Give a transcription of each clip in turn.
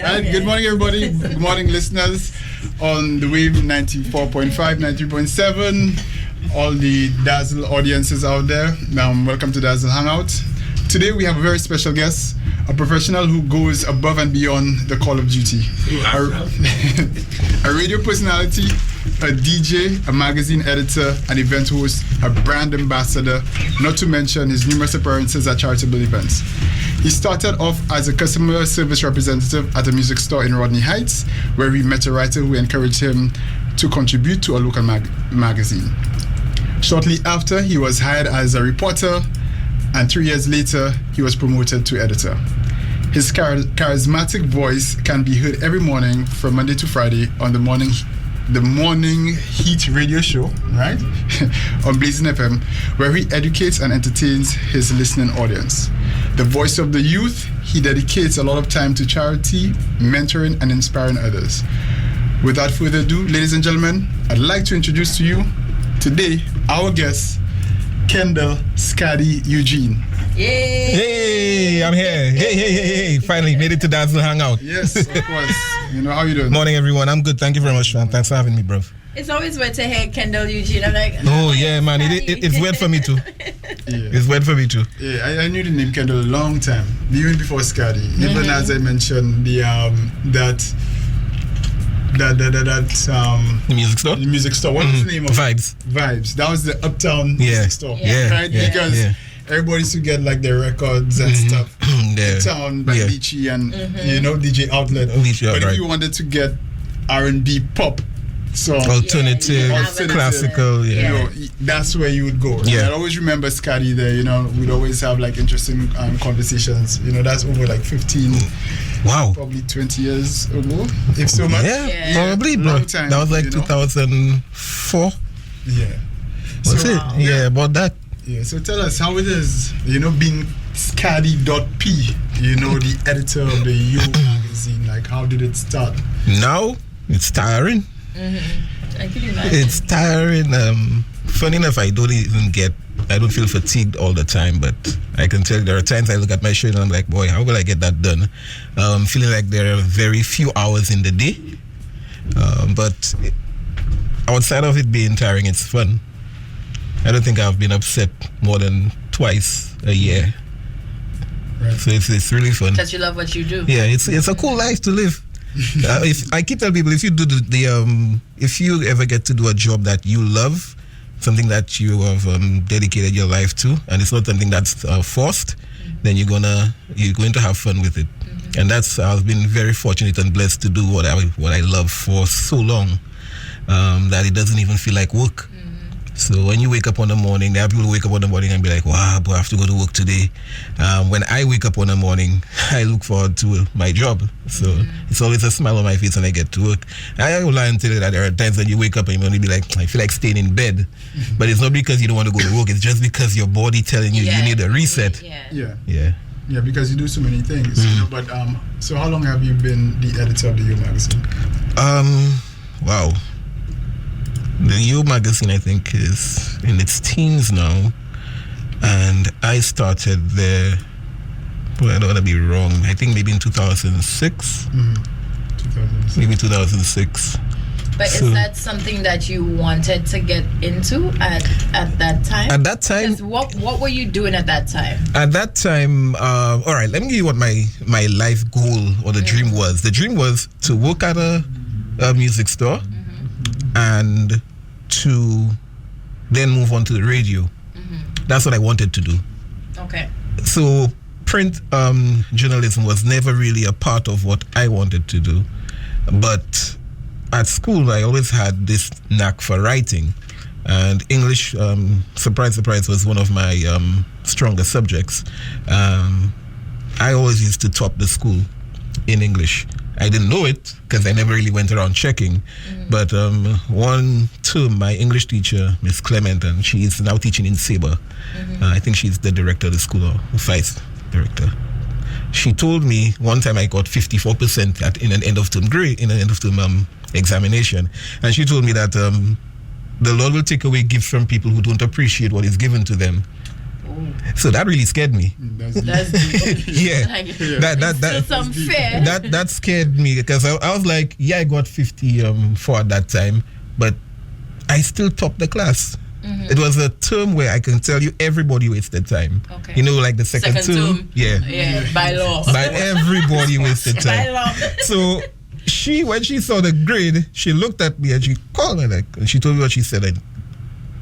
Right. Good morning, everybody. Good morning, listeners on the wave 94.5, 93.7. All the Dazzle audiences out there. Welcome to Dazzle Hangout. Today we have a very special guest, a professional who goes above and beyond the call of duty. A radio personality, a DJ, a magazine editor, an event host, a brand ambassador, not to mention his numerous appearances at charitable events. He started off as a customer service representative at a music store in Rodney Heights, where he met a writer who encouraged him to contribute to a local magazine. Shortly after, he was hired as a reporter, and 3 years later, he was promoted to editor. His charismatic voice can be heard every morning from Monday to Friday on the morning heat radio show, right? On Blazing FM, where he educates and entertains his listening audience. The voice of the youth, he dedicates a lot of time to charity, mentoring, and inspiring others. Without further ado, ladies and gentlemen, I'd like to introduce to you today our guest, Kendell Scady Eugene. Yay! Hey, I'm here. Hey. Finally made it to Dazzle Hangout. Yes, of course. How you doing? Morning, everyone. I'm good. Thank you very much, man. Thanks for having me, bro. It's always weird to hear Kendell Eugene. I'm like, oh, yeah, man. It's weird for me, too. Yeah. It's weird for me, too. Yeah, I knew the name Kendell a long time, even before Scady. Even as I mentioned, the music store? The music store. What was the name of Vibes. it? Vibes. That was the Uptown music store. Right? Because everybody used to get like their records and stuff. Uptown by Lychee and DJ Outlet. But if you wanted to get R&B pop song, alternative, classical, that's where you would go. I always remember Scady there. We'd always have like interesting conversations. That's over like 15. Wow. Probably 20 years ago, if so much. Yeah. Probably, bro. Time, that was like 2004. Yeah. What's it? Wow. Yeah, about that. Yeah, so tell us how it is, being Scady Dot P, the editor of the You magazine. Like, how did it start? Now, it's tiring. I can imagine. It's tiring. Funny enough, I don't feel fatigued all the time, but I can tell you there are times I look at my shirt and I'm like, boy, how will I get that done? Feeling like there are very few hours in the day. But outside of it being tiring, it's fun. I don't think I've been upset more than twice a year. Right. So it's really fun. Because you love what you do. Yeah, it's a cool life to live. If I keep telling people, if you do if you ever get to do a job that you love, something that you have dedicated your life to, and it's not something that's forced, then you're going to have fun with it. And I've been very fortunate and blessed to do what I love for so long that it doesn't even feel like work. So when you wake up in the morning, there are people who wake up in the morning and be like, wow, boy, I have to go to work today. When I wake up in the morning, I look forward to my job. So it's always a smile on my face when I get to work. I will lie and tell you that there are times when you wake up and you only be like, I feel like staying in bed. But it's not because you don't want to go to work. It's just because your body telling you you need a reset. Yeah, because you do so many things. But so how long have you been the editor of the You magazine? Wow. The You magazine, I think, is in its teens now, and I started there. Well, I don't want to be wrong. I think maybe in 2006. 2006. Maybe 2006. But is that something that you wanted to get into at that time? At that time, what were you doing at that time? At that time, all right. Let me give you what my life goal or the dream was. The dream was to work at a music store. And to then move on to the radio. That's what I wanted to do. Okay. So print journalism was never really a part of what I wanted to do. But at school, I always had this knack for writing. And English, surprise, surprise, was one of my strongest subjects. I always used to top the school in English. I didn't know it because I never really went around checking. But one term, my English teacher, Miss Clement, and she's now teaching in Sabre. I think she's the director of the school, or vice director. She told me one time I got 54% in an end of term examination, and she told me that the Lord will take away gifts from people who don't appreciate what is given to them. So that really scared me. That's Yeah, Like, that still some fear. that scared me because I was like, yeah, I got 54 at that time, but I still topped the class. It was a term where I can tell you everybody wasted time. Okay. You know, like the second term. Yeah, by law. But everybody wasted By time. law. So when she saw the grade, she looked at me and she called me and she told me what she said. And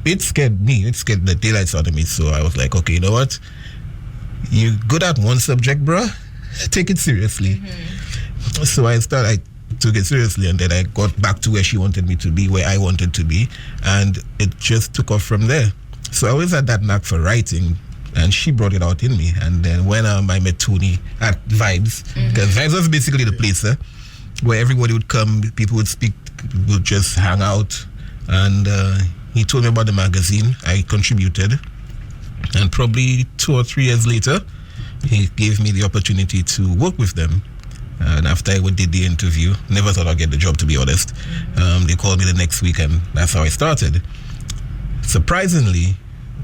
it scared me. It scared the daylights out of me. So I was like, okay, you know what? You're good at one subject, bruh. Take it seriously. So I took it seriously, and then I got back to where she wanted me to be, where I wanted to be, and it just took off from there. So I always had that knack for writing, and she brought it out in me. And then when I met Tony at Vibes, because Vibes was basically the place where everybody would come, people would speak, would just hang out, and he told me about the magazine. I contributed, and probably 2 or 3 years later, he gave me the opportunity to work with them. And after I did the interview, never thought I'd get the job, to be honest. They called me the next week, and that's how I started. Surprisingly,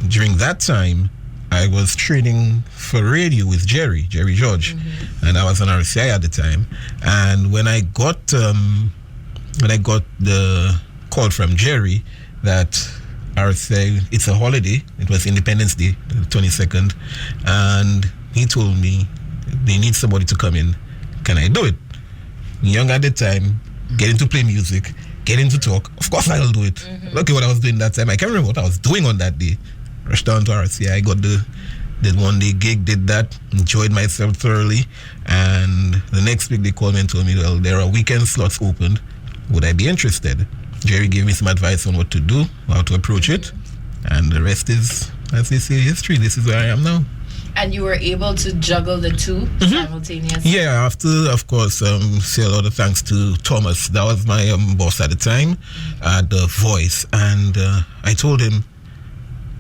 during that time, I was training for radio with Jerry George, and I was on RCI at the time. And when I got the call from Jerry that RCI, it's a holiday, it was Independence Day, the 22nd, and he told me they need somebody to come in. Can I do it? Young at the time, getting to play music, getting to talk. Of course I'll do it. Look at what I was doing that time. I can't remember what I was doing on that day. Rushed down to RCI. I got the one day gig, did that, enjoyed myself thoroughly. And the next week they called me and told me, well, there are weekend slots opened. Would I be interested? Jerry gave me some advice on what to do, how to approach it. And the rest is, as they say, history. This is where I am now. And you were able to juggle the two simultaneously? Yeah, after, of course, say a lot of thanks to Thomas. That was my boss at the time at The Voice. And I told him,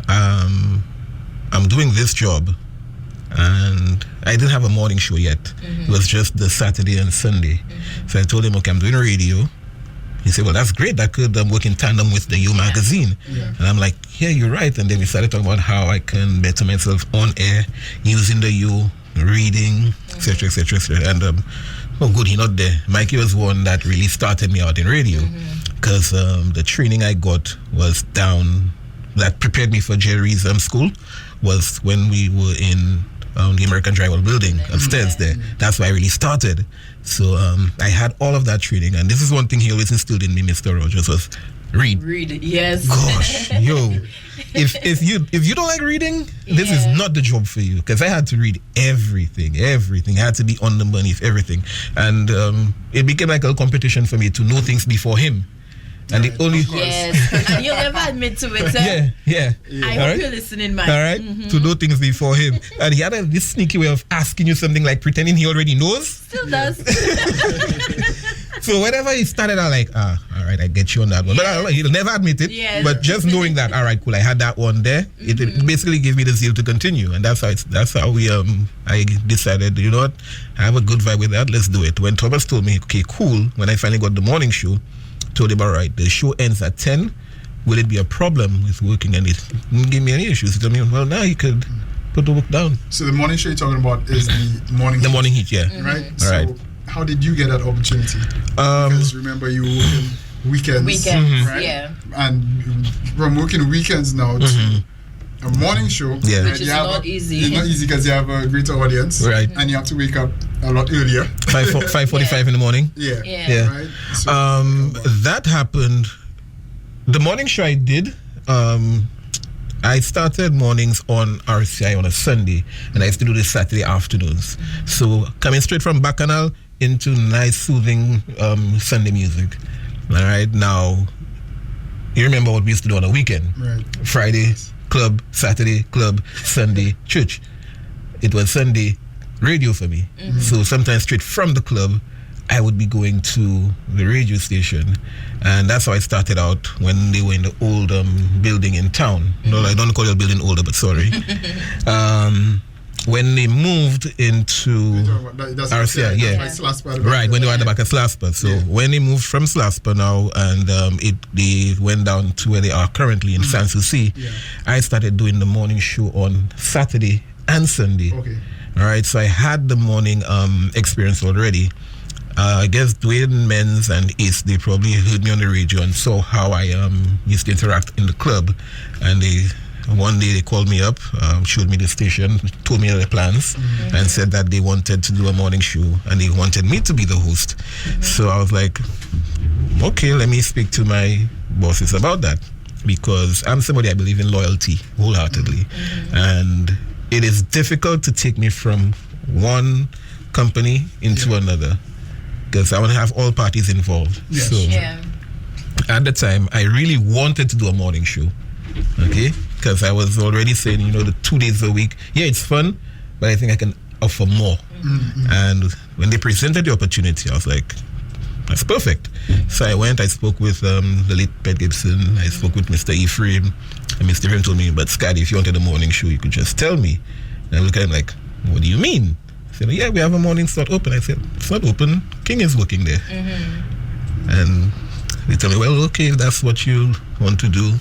I'm doing this job. And I didn't have a morning show yet. It was just the Saturday and Sunday. So I told him, okay, I'm doing radio. He said, well, that's great. That could work in tandem with the U magazine. And I'm like, yeah, you're right. And then we started talking about how I can better myself on air using the U, reading, etc., etc., etc. And, oh, good, he's not there. Mikey was one that really started me out in radio because the training I got was down, that prepared me for Jerry's school, was when we were in the American Drywall building upstairs there. That's where I really started. So I had all of that training, and this is one thing he always instilled in me, Mr. Rogers, was read. Read, yes. Gosh, yo, if you don't like reading, this is not the job for you. Because I had to read everything. I had to be on the money for everything, and it became like a competition for me to know things before him. And the only and you'll never admit to it. Yeah. I hope you're listening, man. All right, to know things before him. And he had this sneaky way of asking you something, like pretending he already knows. Still does. So whenever he started, I'm like, all right, I get you on that one. But he'll never admit it. Yes. But just knowing that, all right, cool, I had that one there. It basically gave me the zeal to continue, and that's how we I decided, you know what, I have a good vibe with that. Let's do it. When Thomas told me, okay, cool. When I finally got the morning show, told him, all right, the show ends at 10. Will it be a problem with working? And it didn't give me any issues. He told me, well, now you could put the work down. So the morning show you're talking about is the morning The heat, morning heat, yeah. right? All So right. how did you get that opportunity? Because remember, you were working weekends, right? Yeah. And from working weekends now to a morning show, Yeah. Which is not easy. It's not easy because you have a greater audience, Right. And you have to wake up a lot earlier. 5:45 in the morning. Yeah. Right. So, That happened. The morning show I did, I started mornings on RCI on a Sunday, and I used to do this Saturday afternoons. So coming straight from Bacchanal into nice, soothing Sunday music. All right, now you remember what we used to do on a weekend? Right. Friday club, Saturday club, Sunday church. It was Sunday radio for me. So sometimes straight from the club, I would be going to the radio station, and that's how I started out when they were in the old building in town. No, I don't call your building older, but sorry. when they moved into That's RCI, yeah. Right, when they were at the back of Slasper. So when they moved from Slasper now and they went down to where they are currently in Sans Souci, I started doing the morning show on Saturday and Sunday. Okay. All right, so I had the morning experience already. I guess Dwayne Menz and Ace, they probably heard me on the radio and saw how I used to interact in the club. And one day they called me up, showed me the station, told me their plans, and said that they wanted to do a morning show and they wanted me to be the host. So I was like, okay, let me speak to my bosses about that, because I'm somebody I believe in loyalty wholeheartedly. And it is difficult to take me from one company into another, because I want to have all parties involved. Yes. So at the time, I really wanted to do a morning show, okay? Because I was already saying, the 2 days a week, it's fun, but I think I can offer more. And when they presented the opportunity, I was like, that's perfect. So I went, I spoke with the late Pet Gibson, I spoke with Mr. Ephraim, and Mr. Ephraim told me, but Scady, if you wanted a morning show, you could just tell me. And I looked at him like, what do you mean? I said, we have a morning slot open. I said, it's not open, King is working there. And they told me, well, okay, if that's what you want to do,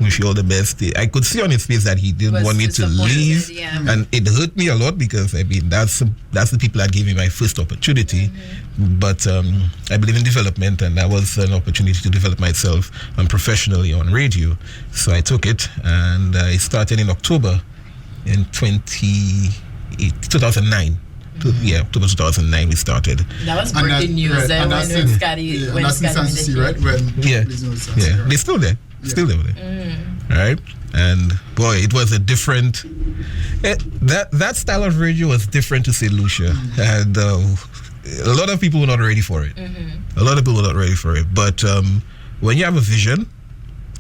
wish you all the best. I could see on his face that he didn't want me to leave, and it hurt me a lot, because that's the people that gave me my first opportunity. But I believe in development, and that was an opportunity to develop myself professionally on radio. So I took it, and I started in October in 2009. October 2009 we started. That was breaking news. Right. When Scady and that's in Sans Souci, right? They're still there. Still there. Right? And boy, it was a different. That style of radio was different, to say Lucia, and a lot of people were not ready for it. A lot of people were not ready for it. But when you have a vision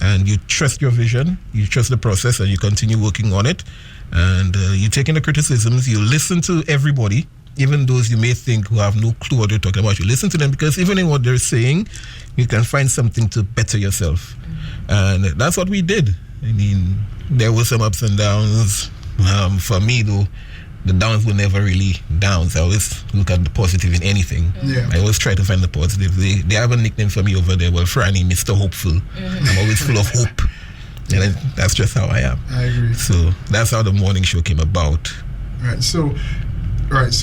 and you trust your vision, you trust the process, and you continue working on it, and you take in the criticisms, you listen to everybody, even those you may think who have no clue what they're talking about. You listen to them, because even in what they're saying, you can find something to better yourself. And that's what we did. I mean, there were some ups and downs. For me, though, the downs were never really downs. I always look at the positive in anything. I always try to find the positive. They have a nickname for me over there, well, Franny, Mr. Hopeful. I'm always full of hope. And that's just how I am. I agree. So that's how the morning show came about. Right. So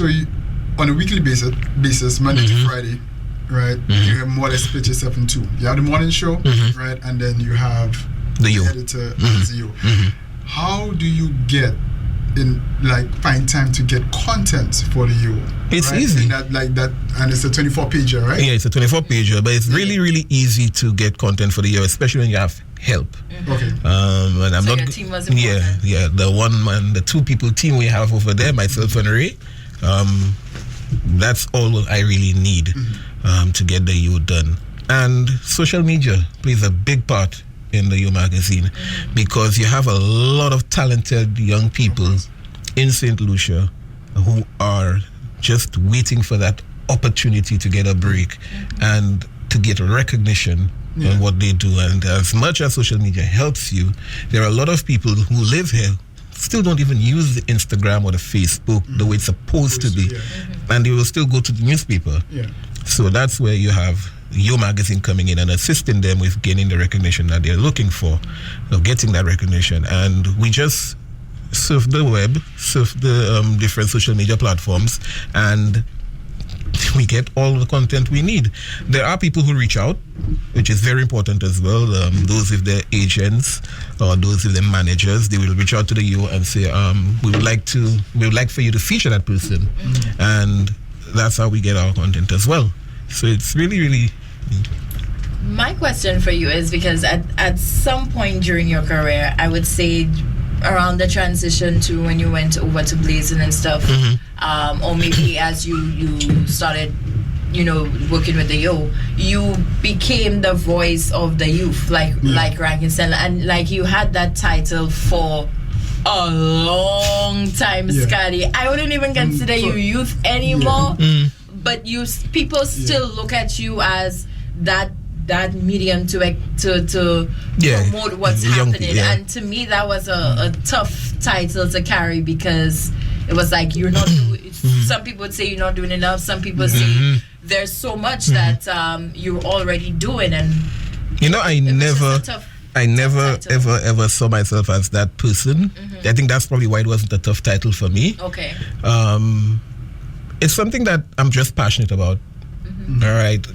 you, on a weekly basis, Monday to Friday, right? You have more or less split yourself in two. You have the morning show, right, and then you have the editor as you. How do you find time to get content for the U? It's right? easy. And it's a 24-pager, right? Yeah, it's a 24-pager, but it's really, really easy to get content for the year, especially when you have help. Okay. And I'm so not. Your team was important. Yeah. The 2 people team we have over there, myself and Ray. That's all I really need to get the U done. And social media plays a big part in the U magazine, because you have a lot of talented young people in St. Lucia who are just waiting for that opportunity to get a break and to get recognition on what they do. And as much as social media helps you, there are a lot of people who live here still don't even use the Instagram or the Facebook the way it's supposed to be, and they will still go to the newspaper. So that's where you have Your Magazine coming in and assisting them with gaining the recognition that they're looking for, getting that recognition. And we just surf the web, surf the different social media platforms, and we get all the content we need. There are people who reach out, which is very important as well. Those with their agents or those with their managers, they will reach out to the U and say, we would like for you to feature that person. And that's how we get our content as well. So it's really, really. My question for you is, because at some point during your career, I would say around the transition to when you went over to Blazing and stuff, or maybe as you started, working with the you became the voice of the youth, like Rankin Stella, and you had that title for a long time, Scady. I wouldn't even consider you youth anymore, but people still look at you as that medium to promote what's happening. And to me, that was a tough title to carry, because it was like you're not doing. Some people would say you're not doing enough. Some people say there's so much that you're already doing, and I never ever saw myself as that person. I think that's probably why it wasn't a tough title for me. Okay. It's something that I'm just passionate about. All right,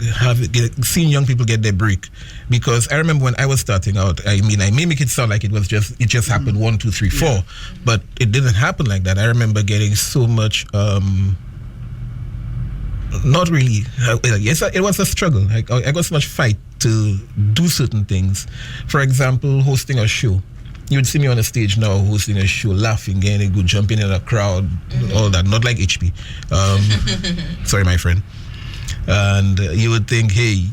seeing young people get their break, because I remember when I was starting out. I may make it sound like it just happened 1, 2, 3, 4, but it didn't happen like that. I remember getting so much. Not really. Yes, it was a struggle. I got so much fight to do certain things. For example, hosting a show. You would see me on a stage now hosting a show, laughing, getting a good jumping in a crowd, all that. Not like HP. Sorry, my friend. And you would think, hey,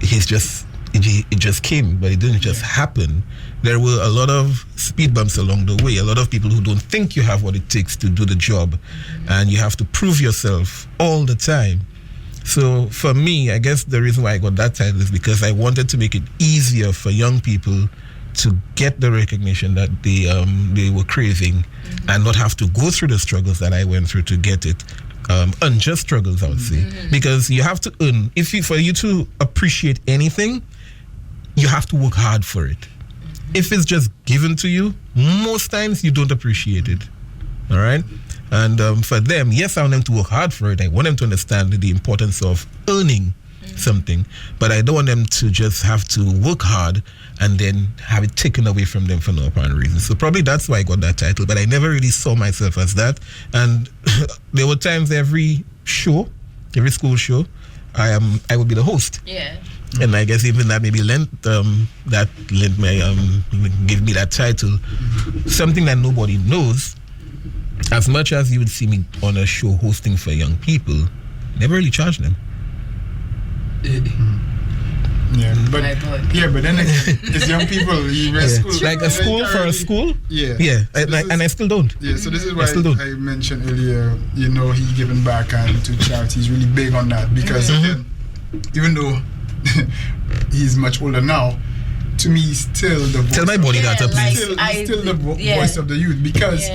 it just came, but it didn't just happen. There were a lot of speed bumps along the way, a lot of people who don't think you have what it takes to do the job, and you have to prove yourself all the time. So for me, I guess the reason why I got that title is because I wanted to make it easier for young people to get the recognition that they were craving, and not have to go through the struggles that I went through to get it. Unjust struggles, I would say, because you have to earn. For you to appreciate anything, you have to work hard for it. If it's just given to you, most times you don't appreciate it. All right, and for them, yes, I want them to work hard for it. I want them to understand the importance of earning something, but I don't want them to just have to work hard and then have it taken away from them for no apparent reason. So probably that's why I got that title, but I never really saw myself as that. And there were times every school show, I would be the host. Yeah. And I guess even that maybe give me that title. Something that nobody knows, as much as you would see me on a show hosting for young people, never really charge them. But then it's young people. School. Like a school for a school. And I still don't. Yeah, so this is why I mentioned earlier. He giving back and to charity. He's really big on that because again, even though he's much older now, to me, he's still the voice. Tell my body that, please. Still the voice of the youth because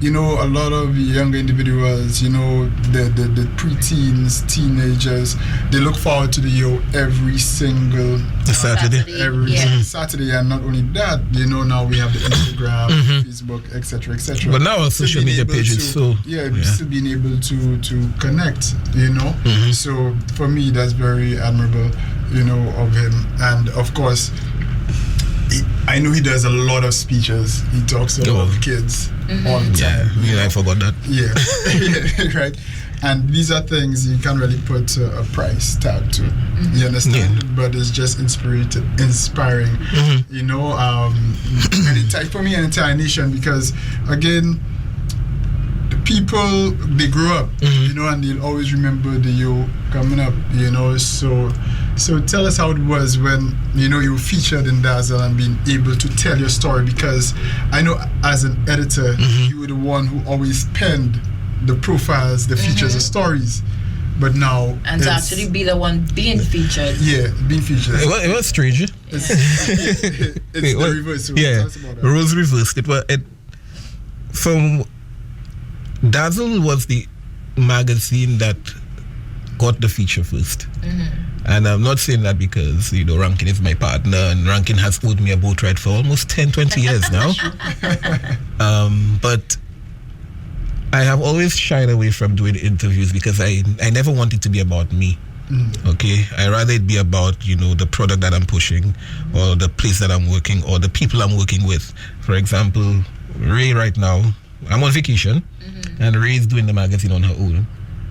a lot of younger individuals, the preteens, teenagers, they look forward to the yo every single Saturday. Saturday, and not only that, now we have the Instagram, Facebook, etc. But now our social media pages, still being able to connect, So for me, that's very admirable, of him, and of course. I know he does a lot of speeches. He talks to a lot of kids all the time. Yeah, I forgot that. Yeah, right. And these are things you can't really put a price tag to. You understand? Yeah. But it's just inspiring. And for me, an entire nation, because again, the people, they grow up, and they'll always remember the yo coming up, So tell us how it was when you were featured in Dazzle and being able to tell your story, because I know as an editor you were the one who always penned the profiles, the features, the stories, but now and to actually be the one being featured. Yeah, being featured. It was strange. It's the reverse. So tell us about that. Roles reversed. From Dazzle was the magazine that got the feature first. And I'm not saying that because, Rankin is my partner and Rankin has owed me a boat ride for almost 10, 20 years now. But I have always shied away from doing interviews because I never want it to be about me. Okay? I rather it be about, the product that I'm pushing or the place that I'm working or the people I'm working with. For example, Ray right now, I'm on vacation and Ray is doing the magazine on her own.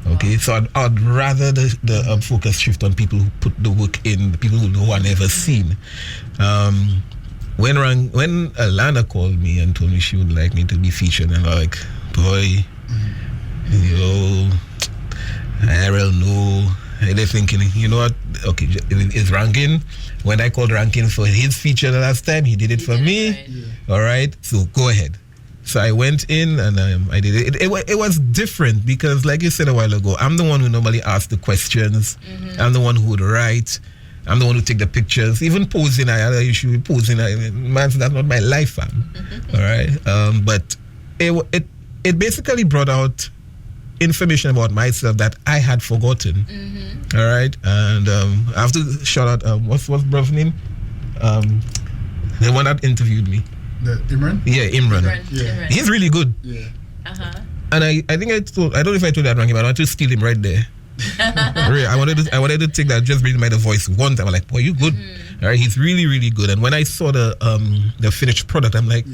Okay, so I'd rather the focus shift on people who put the work in, the people who are never seen. When Alana called me and told me she would like me to be featured, and I'm like, boy, Ariel, no. And they're thinking, you know what? Okay, it's Rankin. When I called Rankin for his feature the last time, he did it for me. Right. Yeah. All right, so go ahead. So I went in and I did it. It was different because, like you said a while ago, I'm the one who normally asks the questions. I'm the one who would write. I'm the one who take the pictures. Even posing, I had an issue with posing. Man, that's not my life, fam. All right. But it basically brought out information about myself that I had forgotten. All right, and I have to shout out what's brother's name? The one that interviewed me. The Imran? Yeah, Imran. Yeah. He's really good. Yeah. And I think I don't know if I told that wrong, but I wanted to steal him right there. Really, I wanted to take that, just reading by the voice one time. I'm like, boy, you good. All right, he's really, really good. And when I saw the finished product, I'm like,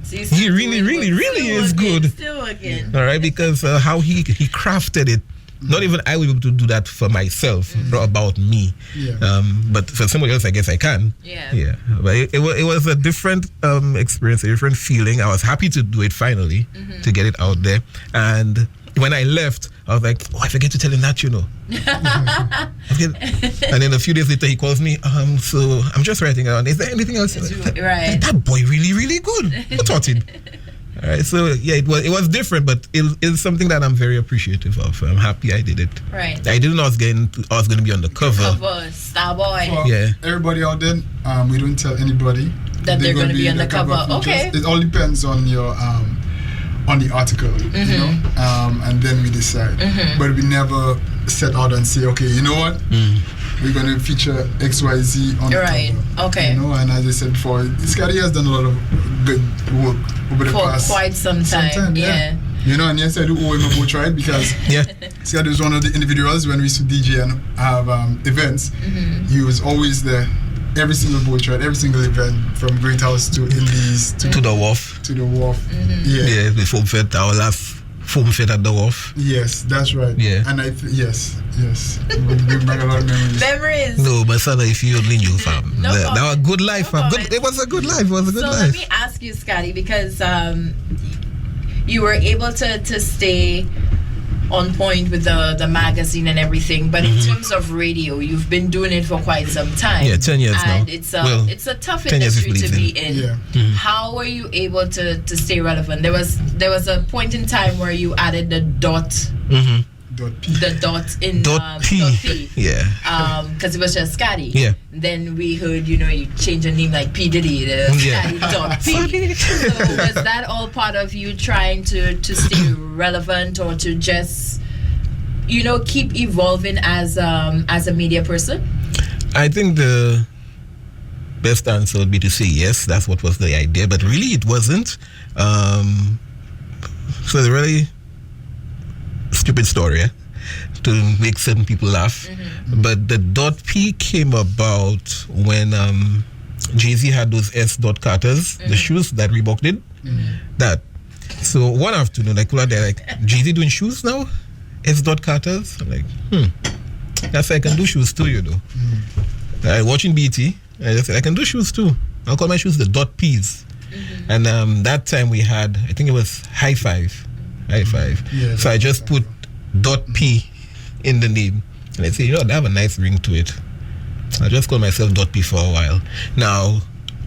so he really is good. Still working. All right, because how he crafted it. Not even I will be able to do that for myself, about me. Yeah. But for somebody else, I guess I can. Yeah. But it was a different experience, a different feeling. I was happy to do it finally, to get it out there. And when I left, I was like, I forget to tell him that, And then a few days later, he calls me, so I'm just writing down. Is there anything else? Right. That boy really good. Who taught him? All right, so yeah, it was different, but it's something that I'm very appreciative of. I'm happy I did it. Right. I didn't know I was going to be on the cover. Star boy. For everybody out there, we don't tell anybody that they're going to be on the cover. Okay. It all depends on your on the article, and then we decide. But we never set out and say, okay, you know what? We're going to feature XYZ on the cover. Okay. And as I said before, Scady has done a lot of good work over the past. For quite some time. Yeah. And yes, I do owe him a boat ride because Scady was one of the individuals when we used to DJ and have events. He was always there. Every single boat ride, every single event, from Great House to Indies to the wharf. Yeah, the foam fit, our last foam fit at the wharf. Yes, that's right. Yeah. And yes. We bring back a lot of memories. No, but Sana, if you only knew, fam. That was a good life, fam. It was a good life. So let me ask you, Scady, because you were able to stay on point with the magazine and everything, but in terms of radio, you've been doing it for quite some time. Yeah, 10 years and now. It's a tough industry to be in. Yeah. How were you able to stay relevant? There was a point in time where you added the dot. P. The dot in P. Yeah. Because it was just Scady. Yeah. Then we heard, you changed your name like P Diddy, the Scady Dot P. So was that all part of you trying to stay relevant or to just, keep evolving as a media person? I think the best answer would be to say yes. That's what was the idea, but really it wasn't. So the really stupid story to make certain people laugh, but the dot P came about when Jay-Z had those S. Carters, the shoes that Reebok did. That so one afternoon I could have like, Jay-Z doing shoes now, S. Carters. I'm like, that's why I can do shoes too, I watching BT. I just said I can do shoes too. I'll call my shoes the dot P's. And that time we had, I think it was High Five. Yeah, so I just put dot P in the name, and I say, they have a nice ring to it. I just called myself dot P for a while. Now,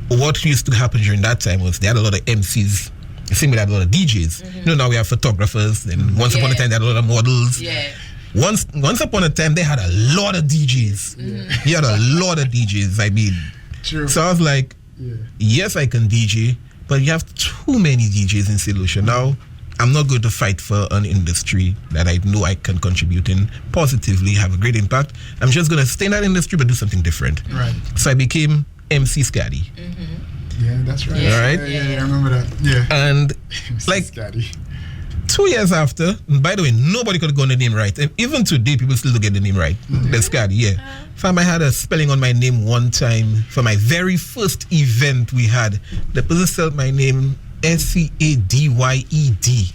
what used to happen during that time was they had a lot of MCs. Same with a lot of DJs. Now we have photographers, and once upon a time they had a lot of models. Yeah. Once upon a time they had a lot of DJs. He had a lot of DJs. I mean, true. So I was like, yes, I can DJ, but you have too many DJs in St. Lucia now. I'm not going to fight for an industry that I know I can contribute in positively, have a great impact. I'm just going to stay in that industry but do something different. Right. So I became MC Scady. Yeah, that's right. All right. Yeah, I remember that. Yeah. And like Scady. 2 years after, and by the way, nobody could have gotten the name right. And even today, people still don't get the name right. The Scady, yeah. Fam, I had a spelling on my name one time for my very first event we had. The person spelled my name Scadyd.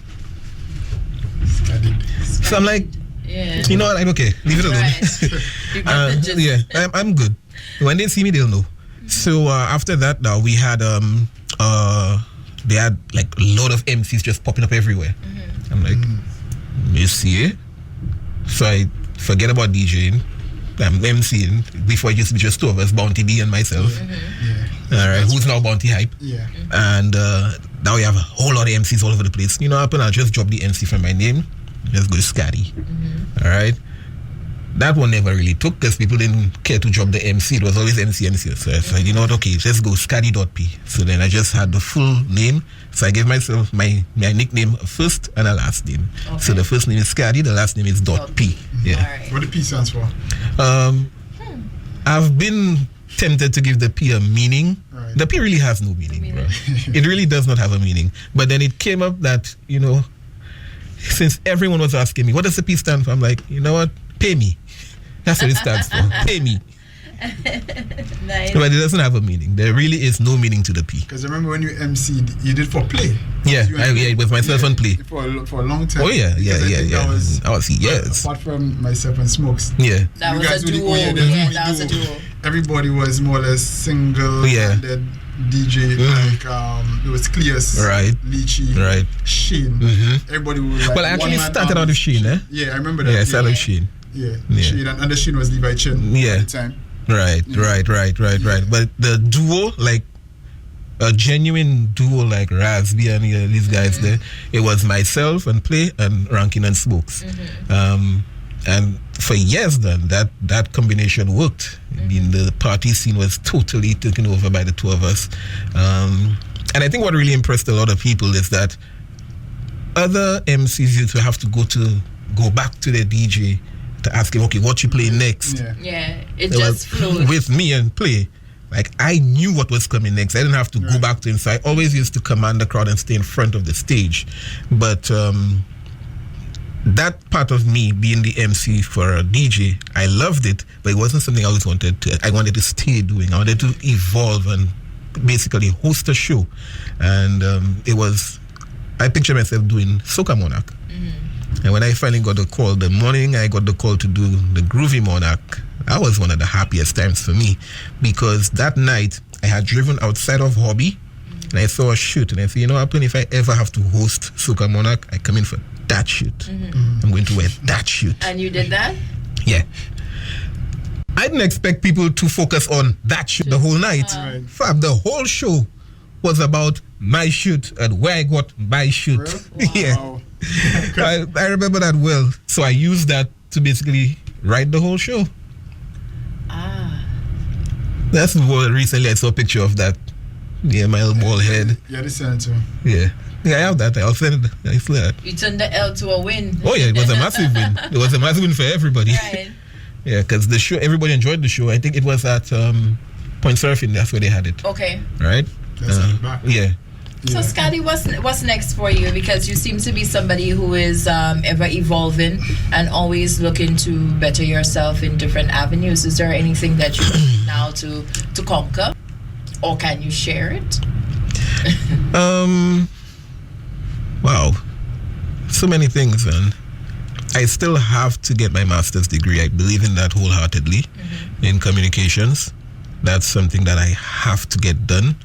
So I'm like, you know what? I'm okay. Leave it alone. I'm good. When they see me, they'll know. So after that, now we had they had like a lot of MCs just popping up everywhere. I'm like, you see it? So I forget about DJing. I'm MCing. Before it used to be just two of us, Bounty B and myself. All right, who's now Bounty Hype? Yeah. And now we have a whole lot of MCs all over the place. You know what happened? I'll just drop the MC from my name. Just go to Scady. All right. that one never really took because people didn't care to drop the MC. It was always MC. So I said, you know what, okay, let's go Scady Dot P. So then I just had the full name. So I gave myself my nickname, a first and a last name. Okay. So the first name is Scady, the last name is Dot P. Yeah. All right. What the P stands for? I've been tempted to give the P a meaning. Right. The P really has no meaning, bro. It really does not have a meaning. But then it came up that, you know, since everyone was asking me, what does the P stand for? I'm like, you know what? Pay me. That's what it stands for. Pay me. Nice. But it doesn't have a meaning. There really is no meaning to the P. Because remember when you MC'd, you did for play. Yeah, You went it was myself on play. For a long time. Oh, yeah. Because I think that was, yes. apart from myself and Smokes. Yeah. That you was guys a were the duo. only Yeah, duo. that was a duo. Everybody was more or less single. Yeah. And then DJ, like, it was Cleus, Right. Lychee, Right. Sheen. Everybody was like, Well, I actually one-man started out army. with Sheen, eh? Yeah, I remember that. Yeah, I started with Sheen. Yeah, Yeah. Sheen. And the Sheen was Levi Chin Yeah. at the time. Right. But the duo, like a genuine duo like Raspy and these guys there, it was myself and Play and Rankin and Smokes. And for years then, that combination worked. I mean, the party scene was totally taken over by the two of us. And I think what really impressed a lot of people is that other MCs used to have to go back to their DJ to ask him, okay, what you play next? Yeah. Yeah, it It just was flowed. with me and Play. Like, I knew what was coming next. I didn't have to go back to him. So I always used to command the crowd and stay in front of the stage. But that part of me being the MC for a DJ, I loved it, but it wasn't something I always wanted to. I wanted to stay doing. I wanted to evolve and basically host a show. And I picture myself doing Soca Monarch. And when I finally got the call, the morning I got the call to do the Groovy Monarch, that was one of the happiest times for me, because that night I had driven outside of Hobby and I saw a shoot and I said, you know what, if I ever have to host Soca Monarch, I come in for that shoot. I'm going to wear that shoot. And you did that? Yeah. I didn't expect people to focus on that shoot the whole night. Right. Fab, the whole show was about my shoot and where I got my shoot. Really? Yeah. Wow. I remember that well. So I used that to basically write the whole show. That's what recently I saw a picture of that. Yeah, my bald head. Yeah, this sent to me. Yeah. Yeah, I have that. I'll send it. I swear. You turned the L to a win. Oh yeah, it was a massive win. It was a massive win for everybody. Right. Yeah, because the show, everybody enjoyed the show. I think it was at Point Surfing. That's where they had it. Okay. Right? That's at the back. Yeah. So Scady, what's next for you? Because you seem to be somebody who is ever evolving and always looking to better yourself in different avenues. Is there anything that you need now to conquer, or can you share it? Wow, so many things, and I still have to get my master's degree. I believe in that wholeheartedly. In communications, that's something that I have to get done.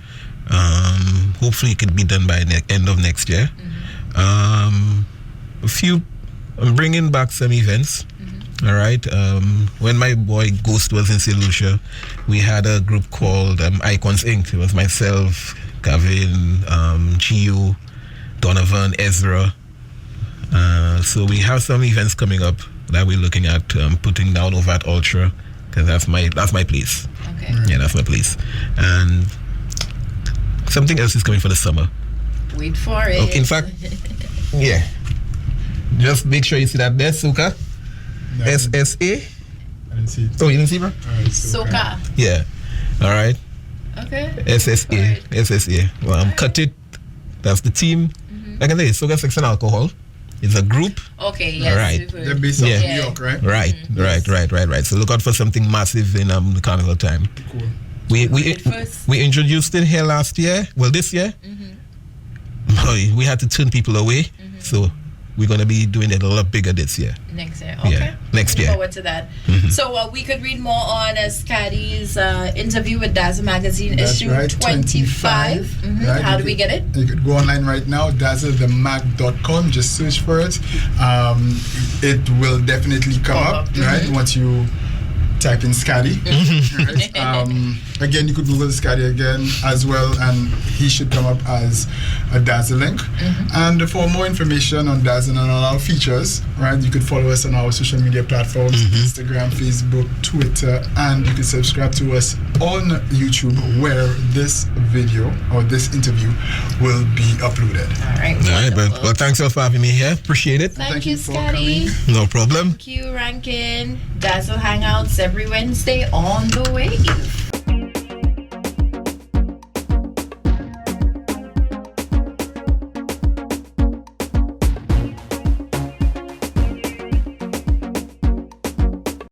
Hopefully it could be done by the end of next year. I'm bringing back some events. All right. When my boy Ghost was in St. Lucia, we had a group called Icons Inc. It was myself, Gavin, Gio, Donovan, Ezra. So we have some events coming up that we're looking at putting down over at Ultra, because that's my place. Okay. Yeah, that's my place. And something else is coming for the summer. Wait for it. Okay, in fact, yeah. Just make sure you see that there, Soca. No, SSA. I didn't see it. Oh, you didn't see, bro? All right, Soca. Yeah. All right. Okay. SSA. SSA. Well, cut it. That's the team. Like I say, Soca Sex and Alcohol. It's a group. Okay. Yes. Right. we've heard. They're based out Yeah. of New York, right? Right. So look out for something massive in the carnival time. Cool. We introduced it here last year. Well, this year. Boy, we had to turn people away. So we're going to be doing it a lot bigger this year. Next year. Okay. Yeah, next Looking year. forward to that. So we could read more on Scady's interview with Dazzle Magazine, That's issue right, 25. Right, How you do we get it? You could go online right now, dazzlethemag.com. Just search for it. It will definitely come Pop up, up. right? Once you type in Scady. Right? Again, you could Google Scady again as well, and he should come up as a Dazzle link. And for more information on Dazzle and all our features, right, you could follow us on our social media platforms, Instagram, Facebook, Twitter, and you can subscribe to us on YouTube, where this video or this interview will be uploaded. All right. All right, but well, thanks for having me here. Appreciate it. Thank you, for Scady. No problem. Thank you, Rankin. Dazzle Hangouts every Wednesday on the wave.